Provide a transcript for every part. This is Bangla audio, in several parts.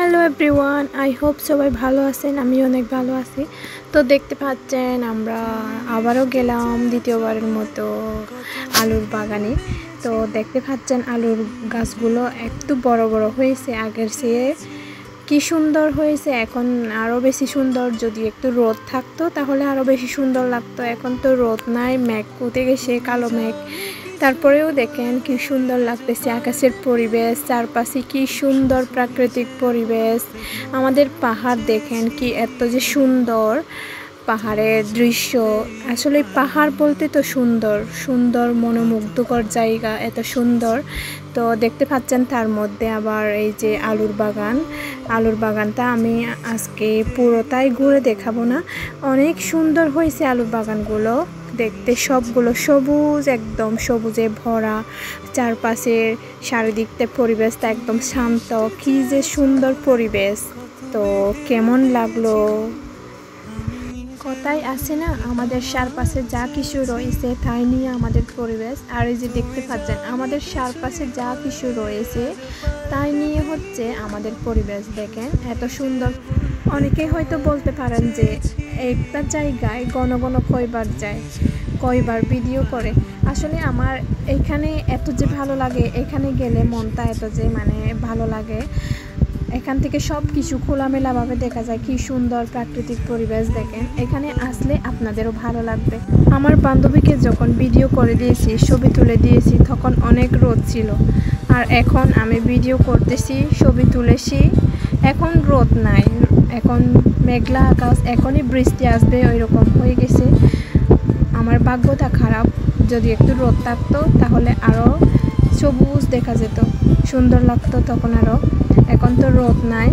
হ্যালো এভরিওয়ান, আই হোপ সবাই ভালো আছেন। আমি অনেক ভালো আছি। তো দেখতে পাচ্ছেন আমরা আবারও গেলাম দ্বিতীয়বারের মতো আলুর বাগানে। তো দেখতে পাচ্ছেন আলুর গাছগুলো একটু বড় বড় হয়েছে, আগের চেয়ে কি সুন্দর হয়েছে। এখন আরও বেশি সুন্দর। যদি একটু রোদ থাকতো তাহলে আরও বেশি সুন্দর লাগতো। এখন তো রোদ নাই, মেঘ উঠে গেছে, কালো মেঘ। তারপরেও দেখেন কি সুন্দর লাগতেছে আকাশের পরিবেশ, চারপাশে কি সুন্দর প্রাকৃতিক পরিবেশ। আমাদের পাহাড় দেখেন কি এত যে সুন্দর পাহাড়ের দৃশ্য। আসলে পাহাড় বলতে তো সুন্দর সুন্দর মনোমুগ্ধকর জায়গা, এত সুন্দর। তো দেখতে পাচ্ছেন তার মধ্যে আবার এই যে আলুর বাগানটা আমি আজকে পুরোটাই ঘুরে দেখাবো না। অনেক সুন্দর হয়েছে আলুর বাগানগুলো দেখতে, সবগুলো সবুজ, একদম সবুজে ভরা। চারপাশের চারিদিকতে পরিবেশটা একদম শান্ত, কি যে সুন্দর পরিবেশ। তো কেমন লাগলো? কথাই আছে না, আমাদের চারপাশে যা কিছু রয়েছে তাই নিয়ে আমাদের পরিবেশ। আর এই যে দেখতে পাচ্ছেন আমাদের চারপাশে যা কিছু রয়েছে তাই নিয়ে হচ্ছে আমাদের পরিবেশ। দেখেন এত সুন্দর। অনেকেই হয়তো বলতে পারেন যে একটা জায়গায় ঘন ঘন কয়বার যায়, কয়বার ভিডিও করে। আসলে আমার এখানে এত যে ভালো লাগে, এখানে গেলে মনটা এত যে ভালো লাগে। এখান থেকে সব কিছু খোলামেলাভাবে দেখা যায়, কি সুন্দর প্রাকৃতিক পরিবেশ। দেখেন এখানে আসলে আপনাদেরও ভালো লাগবে। আমার বান্ধবীকে যখন ভিডিও করে দিয়েছি, ছবি তুলে দিয়েছি, তখন অনেক রোদ ছিল। আর এখন আমি ভিডিও করতেছি, ছবি তুলেছি, এখন রোদ নাই, এখন মেঘলা আকাশ, এখনই বৃষ্টি আসবে ওই রকম হয়ে গেছে। আমার ভাগ্যটা খারাপ, যদি একটু রোদ থাকতো তাহলে আরও সবুজ দেখা যেত, সুন্দর লাগতো তখন আরও। এখন তো রোদ নাই।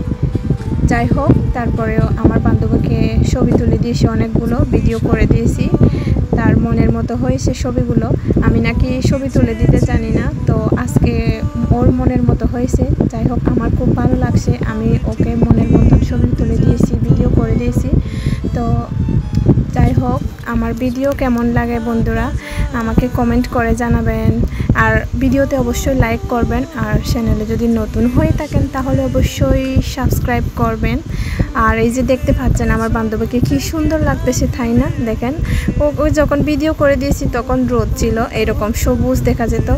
যাই হোক, তারপরেও আমার বান্ধবীকে ছবি তুলে দিয়েছি, অনেকগুলো ভিডিও করে দিয়েছি। তার মনের মতো হয়েছে ছবিগুলো। আমি নাকি ছবি তুলে দিতে জানি না, তো আজকে ওর মনের মতো হয়েছে। যাই হোক, আমার খুব ভালো লাগছে। আমি ওকে মনের মতো ছবি তুলে দিয়েছি, ভিডিও করে দিয়েছি। তো যাই হোক, আমার ভিডিও কেমন লাগে বন্ধুরা আমাকে কমেন্ট করে জানাবেন। আর ভিডিওতে অবশ্যই লাইক করবেন। আর চ্যানেলে যদি নতুন হয়ে থাকেন তাহলে অবশ্যই সাবস্ক্রাইব করবেন। আর এই যে দেখতে পাচ্ছেন আমার বান্ধবীকে কি সুন্দর লাগতেছে, তাই না? দেখেন ও যখন ভিডিও করে দিয়েছি তখন রোদ ছিল, এরকম সবুজ দেখা যেত।